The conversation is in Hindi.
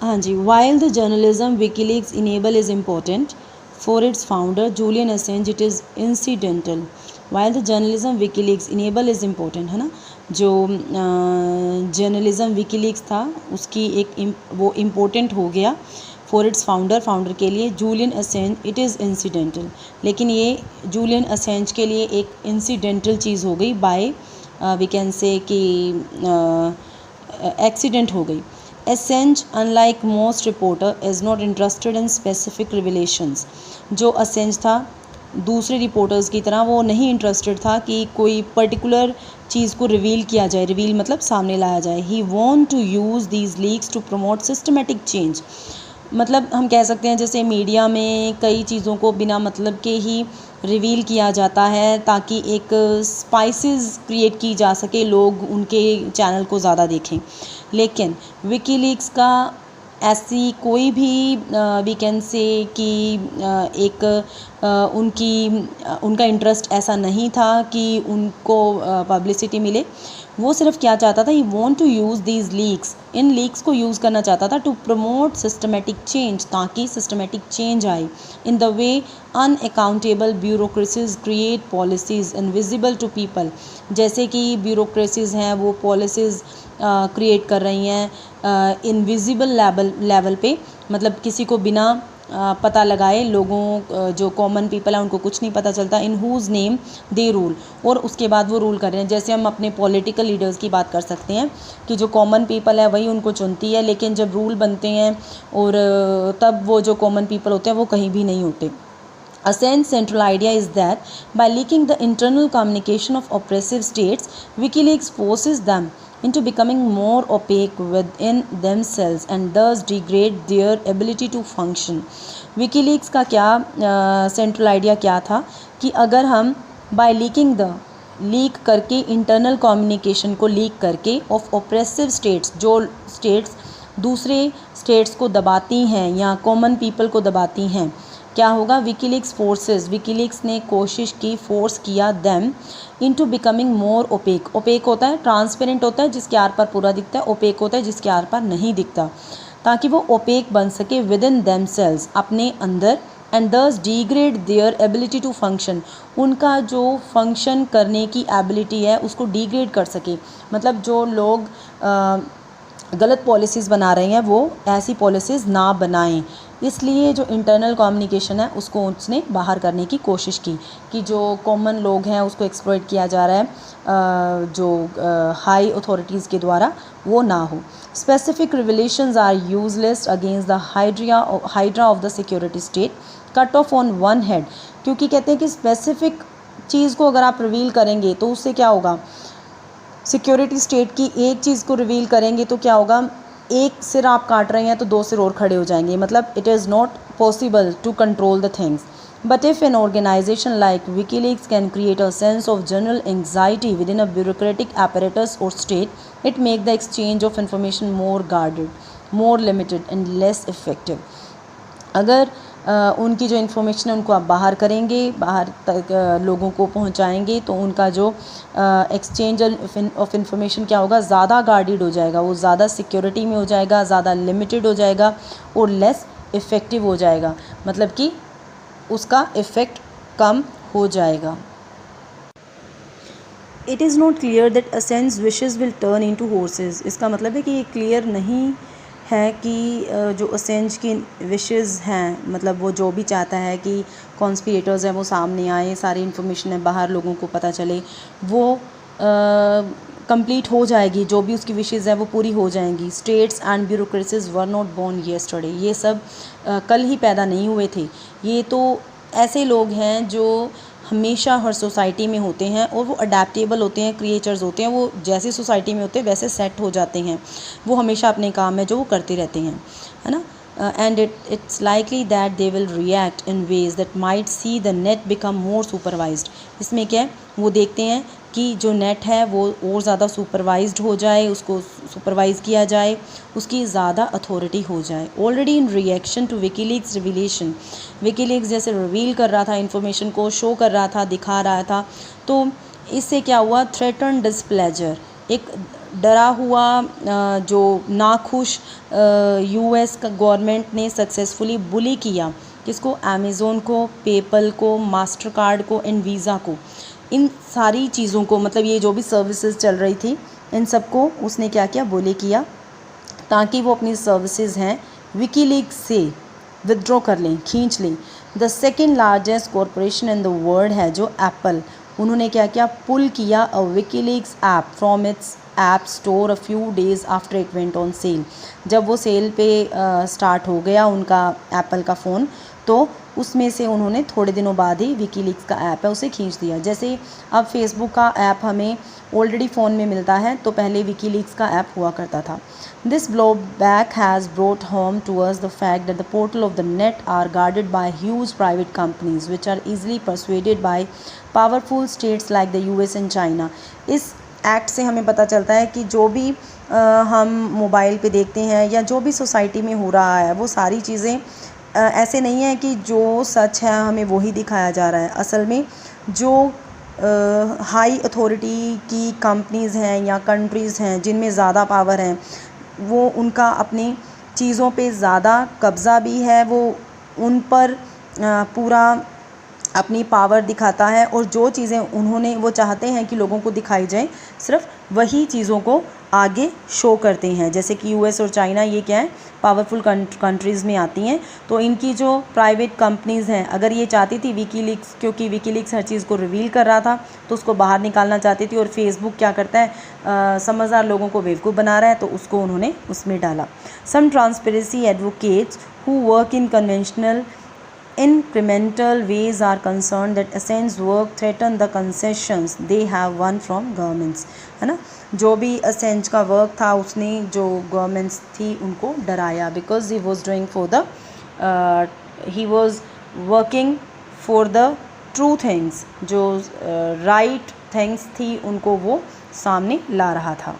हाँ जी, while the journalism WikiLeaks enable is important for its founder Julian Assange, it is incidental. While the journalism WikiLeaks enable is important, है ना, जो जर्नलिज्म WikiLeaks था उसकी वो इम्पोर्टेंट हो गया फॉर इट्स फाउंडर के लिए जूलियन असेंज, इट इज़ इंसिडेंटल। लेकिन ये जूलियन असेंज के लिए एक इंसिडेंटल चीज़ हो गई, बाय वी कैन से कि एक्सीडेंट हो गई। Assange, unlike most reporter, is not interested in specific revelations. जो Assange था दूसरे रिपोर्टर्स की तरह वो नहीं इंटरेस्टेड था कि कोई पर्टिकुलर चीज़ को रिवील किया जाए, रिवील मतलब सामने लाया जाए। He want to use these leaks to promote systematic change. मतलब हम कह सकते हैं जैसे मीडिया में कई चीज़ों को बिना मतलब के ही रिवील किया जाता है ताकि एक स्पाइसेस क्रिएट की जा सके, लोग उनके चैनल को ज़्यादा देखें। लेकिन विकीलीक्स का ऐसी कोई भी वी कैन से कि एक उनका इंटरेस्ट ऐसा नहीं था कि उनको पब्लिसिटी मिले। वो सिर्फ क्या चाहता था, he want to use these leaks, इन लीक्स को यूज़ करना चाहता था टू प्रमोट सिस्टमेटिक चेंज, ताकि सिस्टमेटिक चेंज आए। In the way unaccountable bureaucracies create policies invisible to people, जैसे कि ब्यूरोक्रेसीज़ हैं वो पॉलिसीज़ क्रिएट कर रही हैं इनविजिबल लेवल पे, मतलब किसी को बिना पता लगाए, लोगों जो कॉमन पीपल है उनको कुछ नहीं पता चलता। In whose name they rule, और उसके बाद वो रूल कर रहे हैं। जैसे हम अपने पॉलिटिकल लीडर्स की बात कर सकते हैं कि जो कॉमन पीपल है वही उनको चुनती है, लेकिन जब रूल बनते हैं और तब वो जो कॉमन पीपल होते हैं वो कहीं भी नहीं होते। Assange's central idea is that by leaking the internal communication of oppressive states, WikiLeaks forces them into becoming more opaque within themselves and thus degrade their ability to function. WikiLeaks का क्या सेंट्रल आइडिया क्या था कि अगर हम by leaking the लीक करके इंटरनल कम्युनिकेशन को लीक करके ऑफ ऑप्रेसिव स्टेट्स, जो स्टेट्स दूसरे स्टेट्स को दबाती हैं या कॉमन पीपल को दबाती हैं, क्या होगा, विकीलीक्स फोर्सेस, विकीलीक्स ने कोशिश की, फोर्स किया them into becoming more opaque. Opaque होता है ट्रांसपेरेंट होता है जिसके आर पार पूरा दिखता है, ओपेक होता है जिसके आर पार नहीं दिखता, ताकि वो ओपेक बन सके विद इन देमसेल्व्स, अपने अंदर, and thus degrade their ability to function, उनका जो फंक्शन करने की एबिलिटी है उसको डिग्रेड कर सके। मतलब जो लोग गलत पॉलिसीज़ बना रहे हैं वो ऐसी पॉलिसीज़ ना बनाएं, इसलिए जो इंटरनल कम्युनिकेशन है उसको उसने बाहर करने की कोशिश की कि जो कॉमन लोग हैं उसको एक्सप्लॉइट किया जा रहा है जो हाई अथॉरिटीज़ के द्वारा, वो ना हो। Specific revelations are useless against the hydra of the security state, cut off on one head, क्योंकि कहते हैं कि स्पेसिफिक चीज़ को अगर आप रिवील करेंगे तो उससे क्या होगा, सिक्योरिटी स्टेट की एक चीज़ को रिवील करेंगे तो क्या होगा, एक सिर आप काट रहे हैं तो दो सिर और खड़े हो जाएंगे, मतलब it is not possible to control the things. But if an organization like WikiLeaks can create a sense of general anxiety within a bureaucratic apparatus और state, it make the exchange of information more guarded, more limited and less effective. अगर उनकी जो इन्फॉर्मेशन है उनको आप बाहर करेंगे, बाहर तक लोगों को पहुंचाएंगे, तो उनका जो एक्सचेंज ऑफ इन्फॉर्मेशन क्या होगा, ज़्यादा गार्डेड हो जाएगा, वो ज़्यादा सिक्योरिटी में हो जाएगा, ज़्यादा लिमिटेड हो जाएगा और लेस इफ़ेक्टिव हो जाएगा, मतलब कि उसका इफ़ेक्ट कम हो जाएगा। It is not clear that Assange's wishes will turn into horses, इसका मतलब है कि ये क्लियर नहीं है कि जो Assange की विशेज़ हैं, मतलब वो जो भी चाहता है कि कॉन्स्पिरेटर्स हैं वो सामने आए, सारी इन्फॉर्मेशन है बाहर लोगों को पता चले, वो कंप्लीट हो जाएगी, जो भी उसकी विशेज़ है वो पूरी हो जाएंगी। States and bureaucracies were not born yesterday, ये सब कल ही पैदा नहीं हुए थे, ये तो ऐसे लोग हैं जो हमेशा हर सोसाइटी में होते हैं और वो अडेप्टेबल होते हैं, क्रिएचर्स होते हैं, वो जैसी सोसाइटी में होते हैं वैसे सेट हो जाते हैं, वो हमेशा अपने काम में जो वो करते रहते हैं, है ना। And it's likely that they will react in ways that might see the net become more supervised। इसमें क्या है, वो देखते हैं कि जो नेट है वो और ज़्यादा सुपरवाइज्ड हो जाए, उसको सुपरवाइज़ किया जाए, उसकी ज़्यादा अथॉरिटी हो जाए। Already in reaction to WikiLeaks revelation, WikiLeaks जैसे रिवील कर रहा था, इन्फॉर्मेशन को शो कर रहा था, दिखा रहा था, तो इससे क्या हुआ, थ्रेटन डिस्प्लेजर, एक डरा हुआ जो नाखुश यूएस का गवर्नमेंट ने सक्सेसफुली बुली किया किसको, अमेज़ोन को, पेपल को, मास्टर कार्ड को एंड वीज़ा को, इन सारी चीज़ों को, मतलब ये जो भी सर्विसेज चल रही थी इन सबको उसने क्या किया, बुली किया ताकि वो अपनी सर्विसेज हैं विकीलीक्स से विदड्रॉ कर लें, खींच लें। The second largest corporation in the world है जो एप्पल, उन्होंने क्या किया, पुल किया a WikiLeaks app from its app store a few days after it went on sale. जब वो सेल पे स्टार्ट हो गया उनका एप्पल का फ़ोन, तो उसमें से उन्होंने थोड़े दिनों बाद ही विकीलीक्स का ऐप है उसे खींच दिया। जैसे अब फेसबुक का ऐप हमें ऑलरेडी फ़ोन में मिलता है, तो पहले विकीलीक्स का ऐप हुआ करता था। This blowback has brought home to us the fact that the portal of the net are guarded by huge private companies which are easily persuaded by powerful states like the US and China। इस एक्ट से हमें पता चलता है कि जो भी हम मोबाइल पे देखते हैं या जो भी सोसाइटी में हो रहा है वो सारी चीज़ें ऐसे नहीं है कि जो सच है हमें वही दिखाया जा रहा है। असल में जो हाई अथॉरिटी की कंपनीज़ हैं या कंट्रीज़ हैं जिनमें ज़्यादा पावर है, वो उनका अपनी चीज़ों पे ज़्यादा कब्ज़ा भी है, वो उन पर पूरा अपनी पावर दिखाता है, और जो चीज़ें उन्होंने वो चाहते हैं कि लोगों को दिखाई जाए सिर्फ वही चीज़ों को आगे शो करते हैं। जैसे कि यूएस और चाइना ये क्या है, पावरफुल कंट्रीज़ में आती हैं। तो इनकी जो प्राइवेट कंपनीज़ हैं, अगर ये चाहती थी विकीलीक्स, क्योंकि विकीलीक्स हर चीज़ को रिवील कर रहा था तो उसको बाहर निकालना चाहती थी, और फेसबुक क्या करता है, समझदार लोगों को बेवकूफ़ बना रहा है, तो उसको उन्होंने उसमें डाला। Some transparency advocates who work in conventional incremental ways are concerned that Assange's work threaten the concessions they have won from governments, है ना। जो भी Assange का वर्क था उसने जो गवर्नमेंट्स थी उनको डराया, because he was doing for the he was working for the true things, जो राइट थिंग्स थी उनको वो सामने ला रहा था।